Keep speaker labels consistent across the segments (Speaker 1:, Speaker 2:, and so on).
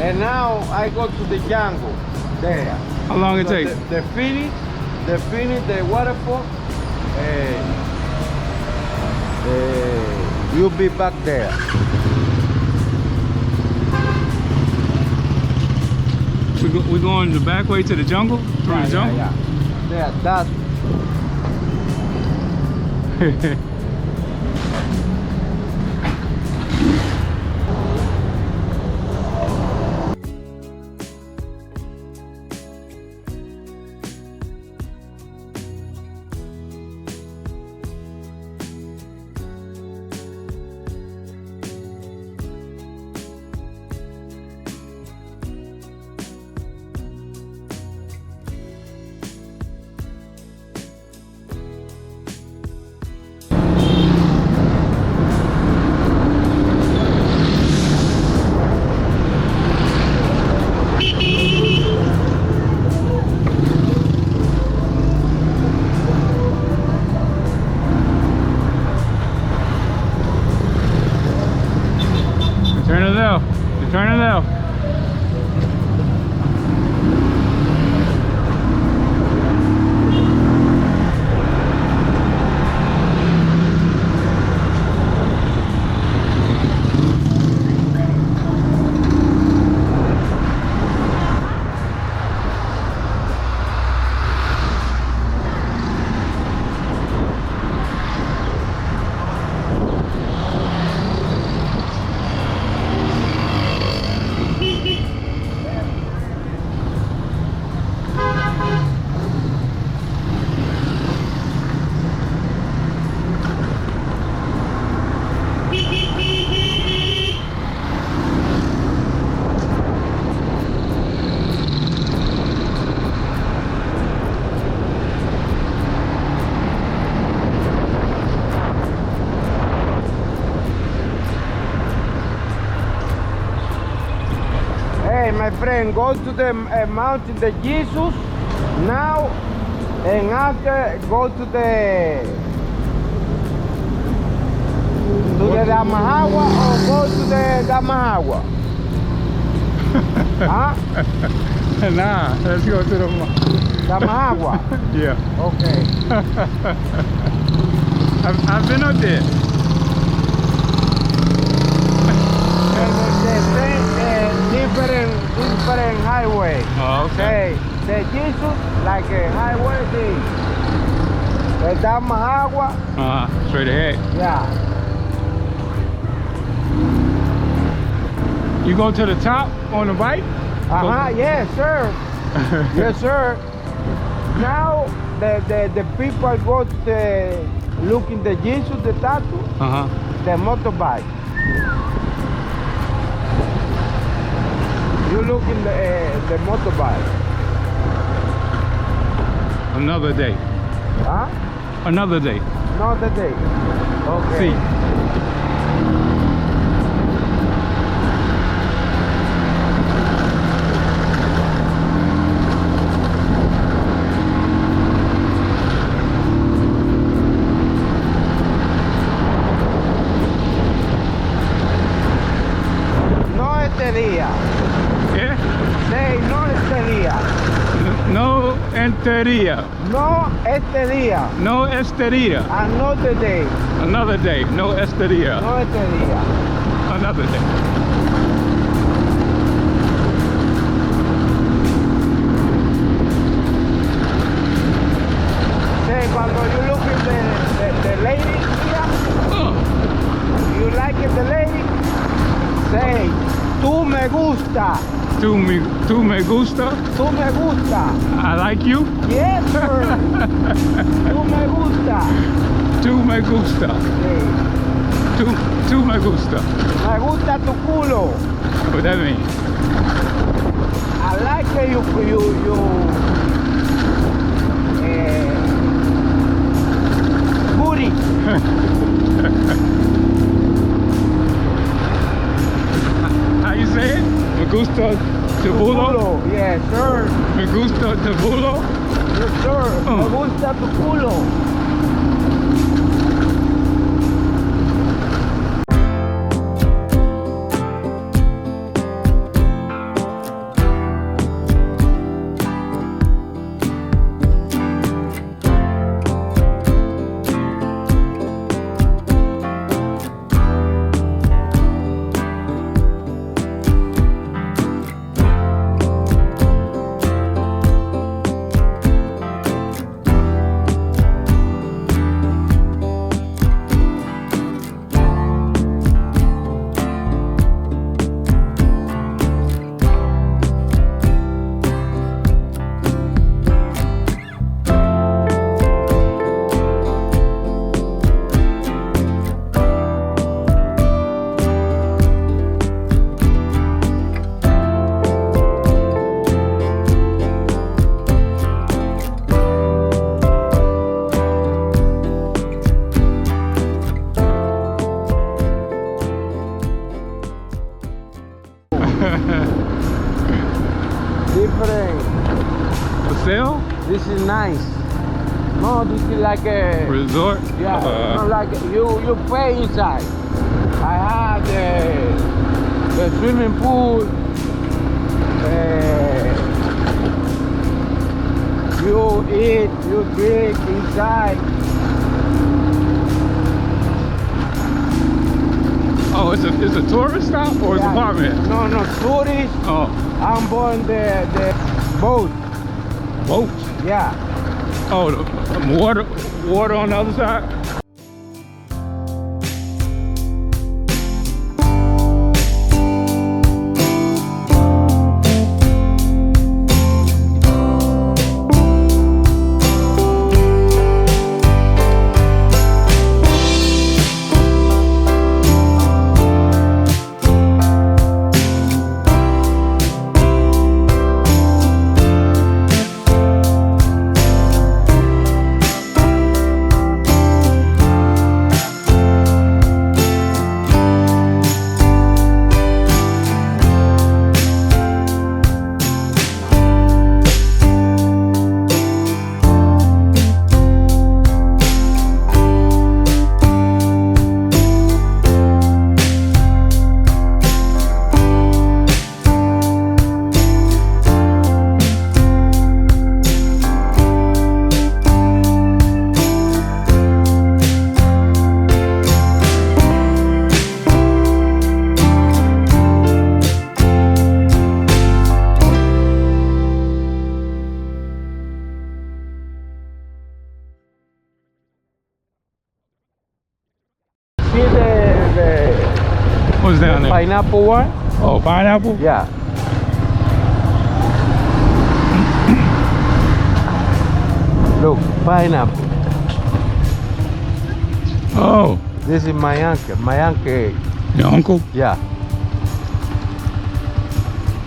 Speaker 1: And now I go to the jungle there.
Speaker 2: How long it take?
Speaker 1: The finish, the waterfall. You'll be back there.
Speaker 2: We going the back way to the jungle? Through the jungle?
Speaker 1: Yeah, that's.
Speaker 2: Turn it left. Turn it left. Hey, my friend, go to the mountain, the Jesus, now, and after go to the Damajagua or go to the Damajagua. Huh? Nah, let's go to the
Speaker 1: Damajagua.
Speaker 2: Yeah.
Speaker 1: Okay.
Speaker 2: I've been up there.
Speaker 1: Different highway.
Speaker 2: Oh, okay.
Speaker 1: The Jesus like a highway thing. The Damajagua.
Speaker 2: Straight ahead.
Speaker 1: Yeah.
Speaker 2: You go to the top on the bike?
Speaker 1: Yes, sir. Yes, sir. Now the people go to the looking the Jesus, the tattoo, the motorbike. You look in the motorbike.
Speaker 2: Another day.
Speaker 1: Huh?
Speaker 2: Another day.
Speaker 1: Another day. Okay.
Speaker 2: See.
Speaker 1: No este día.
Speaker 2: Yeah?
Speaker 1: Say no este día.
Speaker 2: No enteria.
Speaker 1: No este día.
Speaker 2: No esteria.
Speaker 1: Another day.
Speaker 2: Another day. No esteria.
Speaker 1: No este día.
Speaker 2: Another day.
Speaker 1: Say cuando you look at the lady here, you like it, the lady? Say, tú me gusta.
Speaker 2: Tú me gusta.
Speaker 1: Tú me gusta.
Speaker 2: I like you.
Speaker 1: Yes, sir. Tú me gusta.
Speaker 2: Tú me gusta.
Speaker 1: Sí.
Speaker 2: Tú me gusta.
Speaker 1: Me gusta tu culo.
Speaker 2: What that mean?
Speaker 1: I like you booty.
Speaker 2: How you say it? Me gusta tu bulo.
Speaker 1: Yes, sir.
Speaker 2: Me gusta tu bulo.
Speaker 1: Yes, sir. Me gusta tu culo. different.
Speaker 3: For sale?
Speaker 1: This is nice. No, this is like a
Speaker 3: Resort?
Speaker 1: yeah. No, like you pay inside. I have the swimming pool. You eat, you drink inside.
Speaker 3: Oh, it's a tourist stop or it's apartment?
Speaker 1: No, tourist.
Speaker 3: Oh.
Speaker 1: I'm on the boat.
Speaker 3: Boat?
Speaker 1: Yeah.
Speaker 3: Oh, the water on the other side? What's down there?
Speaker 1: Pineapple one?
Speaker 3: Oh, pineapple?
Speaker 1: Yeah. Look, pineapple.
Speaker 3: Oh.
Speaker 1: This is my uncle. My uncle.
Speaker 3: Your uncle?
Speaker 1: Yeah.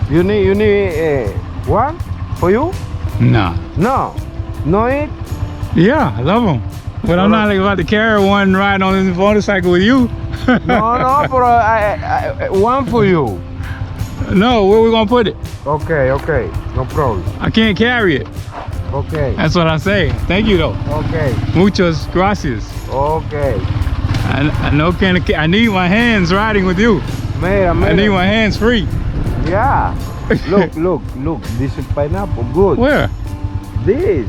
Speaker 1: You need one for you?
Speaker 3: Nah.
Speaker 1: No. No eat?
Speaker 3: Yeah, I love them. But I'm not like about to carry one ride on this motorcycle with you.
Speaker 1: No, bro. I one for you.
Speaker 3: No, where we gonna put it?
Speaker 1: Okay, no problem.
Speaker 3: I can't carry it.
Speaker 1: Okay.
Speaker 3: That's what I say. Thank you though.
Speaker 1: Okay.
Speaker 3: Muchas gracias.
Speaker 1: Okay.
Speaker 3: I know I need my hands riding with you.
Speaker 1: Mira.
Speaker 3: I need my hands free.
Speaker 1: Yeah. Look. This is pineapple. Good.
Speaker 3: Where?
Speaker 1: This.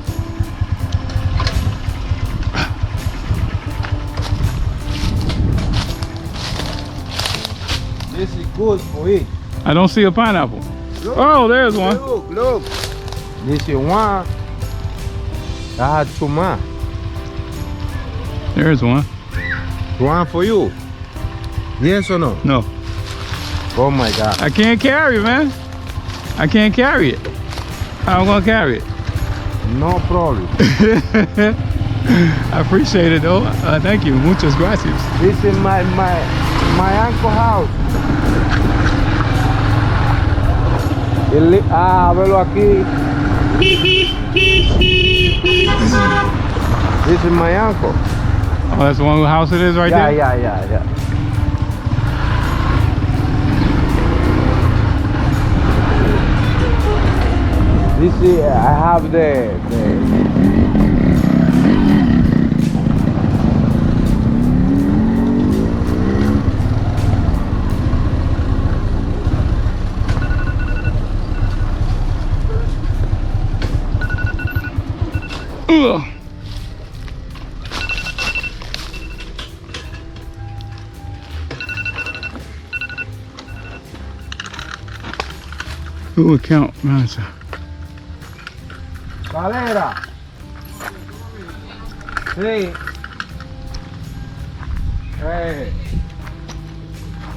Speaker 1: This is good for it.
Speaker 3: I don't see a pineapple.
Speaker 1: Look.
Speaker 3: Oh, there's one.
Speaker 1: Look. This is one. I had two more.
Speaker 3: There's one.
Speaker 1: One for you. Yes or no?
Speaker 3: No.
Speaker 1: Oh my God.
Speaker 3: I can't carry it, man. I can't carry it. How am I gonna carry it?
Speaker 1: No problem.
Speaker 3: I appreciate it though. Thank you. Muchas gracias.
Speaker 1: This is my uncle's house. Velo aquí. This is my uncle.
Speaker 3: Oh, that's the one whose house it is right there?
Speaker 1: Yeah. This is, I have the
Speaker 3: Ugh. Who account manager?
Speaker 1: Valera. Sí.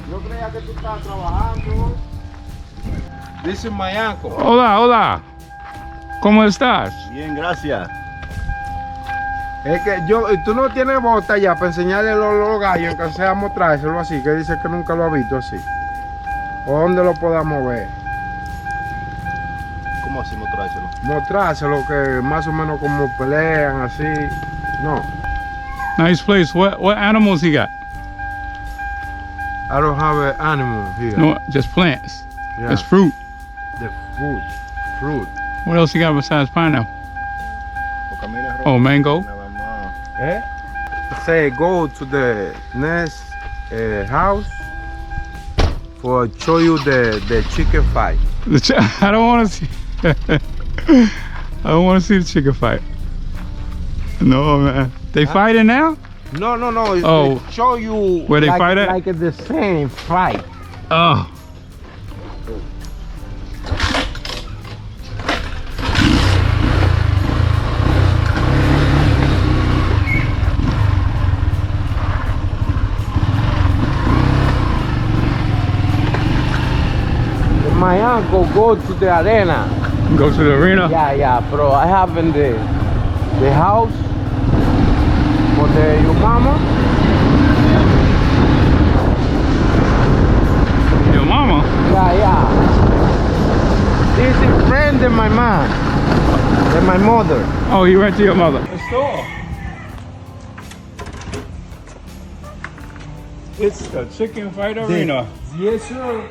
Speaker 1: Yo creía que tú estabas trabajando. This is my uncle.
Speaker 3: Hola. ¿Cómo estás?
Speaker 4: Bien, gracias.
Speaker 1: Es que tú no tienes bota ya para enseñarle los gallos, que sea mostrárselo así, que dice que nunca lo ha visto así. O dónde lo podamos ver.
Speaker 4: ¿Cómo así mostrárselo?
Speaker 1: Mostrárselo, que más o menos como pelean así. No.
Speaker 3: Nice place. What animals he got?
Speaker 1: I don't have an animal here.
Speaker 3: No, just plants.
Speaker 1: Yeah.
Speaker 3: It's fruit.
Speaker 1: The food.
Speaker 2: fruit.
Speaker 3: What else you got besides pineapple? Oh, mango.
Speaker 2: Eh? Say go to the next house for show you the chicken fight.
Speaker 3: I don't want to see. I don't want to see the chicken fight. No, man. They fighting now?
Speaker 2: No.
Speaker 3: Oh.
Speaker 2: To show you
Speaker 3: Where they fight at?
Speaker 2: like the same fight.
Speaker 3: Oh.
Speaker 2: My uncle go to the arena.
Speaker 3: Go to the arena?
Speaker 2: Yeah, bro. I have in the house for your mama.
Speaker 3: Your mama?
Speaker 2: Yeah. This is a friend of my mom and my mother.
Speaker 3: Oh, he went to your mother. The store. It's the chicken fight arena.
Speaker 2: Yes, sir.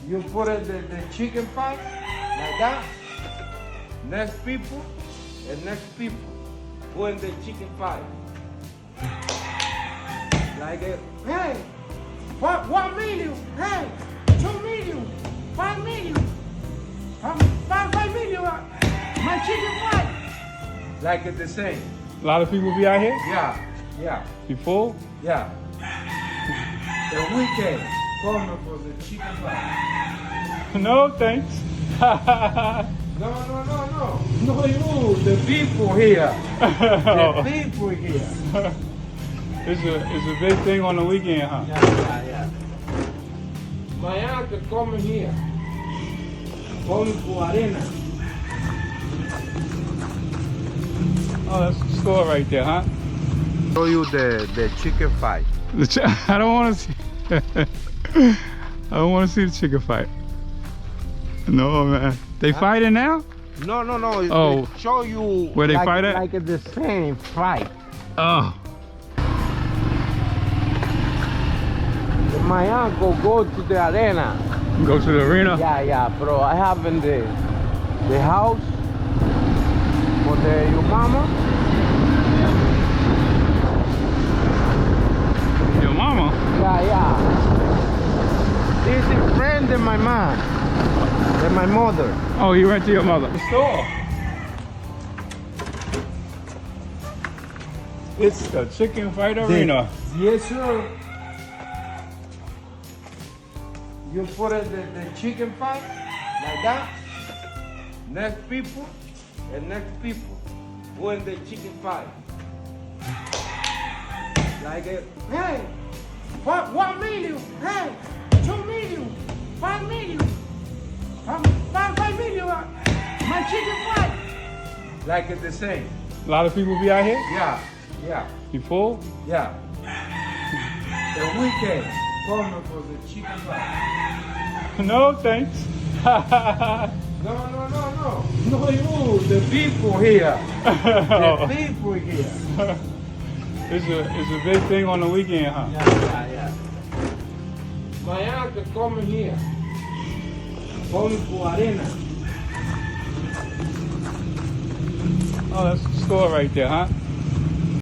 Speaker 2: You put it the chicken fight like that. Next people and next people put the chicken fight. Like it. Hey, 1 million. Hey, 2 million. 5 million. 5 million. My chicken fight. Like it the same.
Speaker 3: A lot of people be out here?
Speaker 2: Yeah.
Speaker 3: You full?
Speaker 2: Yeah. The weekend coming for the chicken fight.
Speaker 3: No, thanks.
Speaker 2: No, you, the people here. The people here.
Speaker 3: It's a big thing on the weekend, huh?
Speaker 2: Yeah. My uncle coming here. Coming for arena.
Speaker 3: Oh, that's the store right there, huh?
Speaker 2: Show you the chicken fight.
Speaker 3: I don't want to see. I don't want to see the chicken fight. No, man. They fighting now?
Speaker 2: No.
Speaker 3: Oh.
Speaker 2: To show you
Speaker 3: Where they fight at?
Speaker 2: Like the same fight.
Speaker 3: Oh.
Speaker 2: My uncle go to the arena.
Speaker 3: Go to the arena?
Speaker 2: Yeah, bro. I have in the house for your mama.
Speaker 3: Your mama?
Speaker 2: Yeah. This is a friend of my mom and my mother.
Speaker 3: Oh, he went to your mother. The store. It's the chicken fight arena.
Speaker 2: Yes, sir. You put it the chicken fight like that. Next people and next people win the chicken fight. Like it. Hey, 1 million. Hey, 2 million. 5 million. 5 million. My chicken fight. Like it the same.
Speaker 3: A lot of people be out here?
Speaker 2: Yeah.
Speaker 3: You full?
Speaker 2: Yeah. The weekend coming for the chicken fight.
Speaker 3: No, thanks.
Speaker 2: No, you, the people here. The people here.
Speaker 3: It's a big thing on the weekend, huh?
Speaker 2: Yeah. My uncle coming here. Coming for arena.
Speaker 3: Oh, that's the store right there, huh?